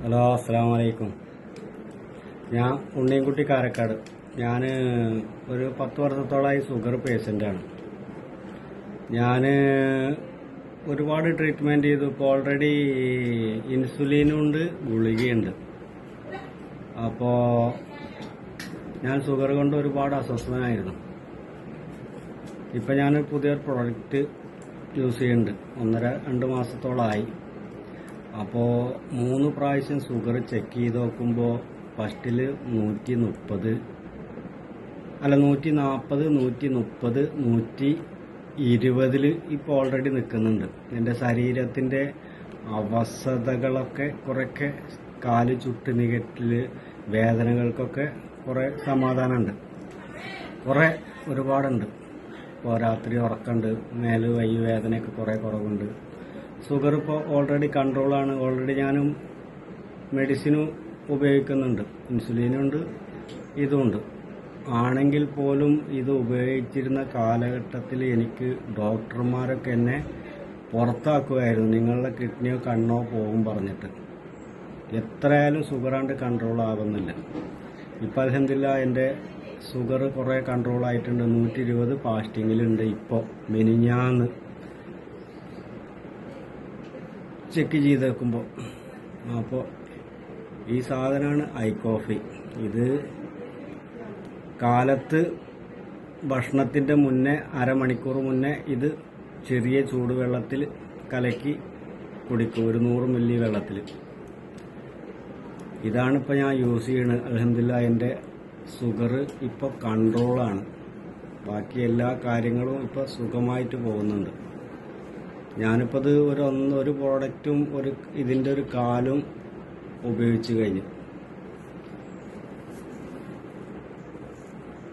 Hello, അസ്സലാമു അലൈക്കും. ഞാൻ ഉണ്ണിയൻകുട്ടി കാരക്കാട്. ഞാൻ ഒരു 10 വർഷത്തോളമായി ഷുഗർ പേഷ്യൻ്റാണ്. ഞാൻ ഒരുപാട് ട്രീറ്റ്മെൻറ്റ് ചെയ്തു. ഇപ്പോൾ ഓൾറെഡി ഇൻസുലിനുണ്ട്, ഗുളികയുണ്ട്. അപ്പോൾ ഞാൻ ഷുഗർ കൊണ്ട് ഒരുപാട് അസ്വസ്ഥനായിരുന്നു. ഇപ്പം ഞാൻ പുതിയൊരു പ്രൊഡക്റ്റ് യൂസ് ചെയ്യുന്നുണ്ട്. 1.5-2 മാസത്തോളമായി. അപ്പോൾ 3 പ്രാവശ്യം ഷുഗർ ചെക്ക് ചെയ്ത് നോക്കുമ്പോൾ ഫസ്റ്റിൽ 130, അല്ല 140, 130, 120 ഇപ്പോൾ ഓൾറെഡി നിൽക്കുന്നുണ്ട്. എൻ്റെ ശരീരത്തിൻ്റെ അവസ്ഥകളൊക്കെ കുറേയൊക്കെ കാല് ചുട്ട് നികറ്റൽ, വേദനകൾക്കൊക്കെ കുറേ സമാധാനമുണ്ട്. ഒരുപാടുണ്ട്. ഇപ്പോൾ രാത്രി ഉറക്കമുണ്ട്, മേല് വൈ വേദനയൊക്കെ കുറേ കുറവുണ്ട്. ഷുഗർ ഇപ്പോൾ ഓൾറെഡി കൺട്രോളാണ്. ഓൾറെഡി ഞാനും മെഡിസിനും ഉപയോഗിക്കുന്നുണ്ട്. ഇൻസുലിനുണ്ട്, ഇതുമുണ്ട്. ആണെങ്കിൽ പോലും ഇത് ഉപയോഗിച്ചിരുന്ന കാലഘട്ടത്തിൽ എനിക്ക് ഡോക്ടർമാരൊക്കെ എന്നെ പുറത്താക്കുമായിരുന്നു. നിങ്ങളുടെ കിഡ്നിയോ കണ്ണോ പോകും പറഞ്ഞിട്ട്. എത്രയായാലും ഷുഗറാണ്ട് കൺട്രോൾ ആവുന്നില്ല. ഇപ്പം അൽഹംദുലില്ലാഹ് എൻ്റെ ഷുഗർ കുറേ കൺട്രോളായിട്ടുണ്ട്. 120 ഫാസ്റ്റിങ്ങിലുണ്ട്. ഇപ്പോൾ മിനിഞ്ഞാന്ന് ചെക്ക് ചെയ്ത് വെക്കുമ്പോൾ. അപ്പോൾ ഈ സാധനമാണ് ഐ കോഫി. ഇത് കാലത്ത് ഭക്ഷണത്തിൻ്റെ മുന്നേ അരമണിക്കൂർ മുന്നേ ഇത് ചെറിയ ചൂടുവെള്ളത്തിൽ കലക്കി കുടിക്കും, ഒരു 100 മില്ലി വെള്ളത്തിൽ. ഇതാണിപ്പോൾ ഞാൻ യൂസ് ചെയ്യുന്നത്. അൽഹംദുലില്ലാഹ് എൻ്റെ ഷുഗർ ഇപ്പോൾ കൺട്രോളാണ്. ബാക്കി എല്ലാ കാര്യങ്ങളും ഇപ്പോൾ സുഖമായിട്ട് പോകുന്നുണ്ട്. ഞാനിപ്പോൾ ഇത് ഒരു പ്രോഡക്റ്റും ഇതിൻ്റെ ഒരു കാലും ഉപയോഗിച്ച് കഴിഞ്ഞു.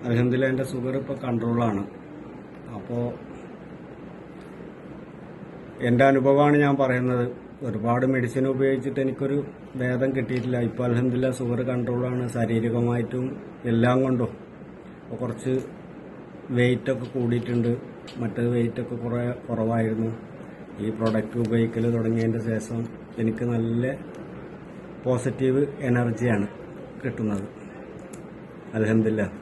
അൽഹംദുലില്ലാഹ് എൻ്റെ ഷുഗർ ഇപ്പോൾ കൺട്രോളാണ്. അപ്പോൾ എൻ്റെ അനുഭവമാണ് ഞാൻ പറയുന്നത്. ഒരുപാട് മെഡിസിൻ ഉപയോഗിച്ചിട്ട് എനിക്കൊരു ഭേദം കിട്ടിയിട്ടില്ല. ഇപ്പോൾ അൽഹംദുലില്ലാഹ് ഷുഗർ കൺട്രോളാണ്. ശാരീരികമായിട്ടും എല്ലാം കൊണ്ടും. അപ്പോൾ കുറച്ച് വെയിറ്റൊക്കെ കൂടിയിട്ടുണ്ട്. മറ്റേ വെയിറ്റൊക്കെ കുറവായിരുന്നു. ഈ പ്രൊഡക്റ്റ് ഉപയോഗിക്കൽ തുടങ്ങിയതിൻ്റെ ശേഷം എനിക്ക് നല്ല പോസിറ്റീവ് എനർജിയാണ് കിട്ടുന്നത്. അൽഹംദുലില്ലാഹ്.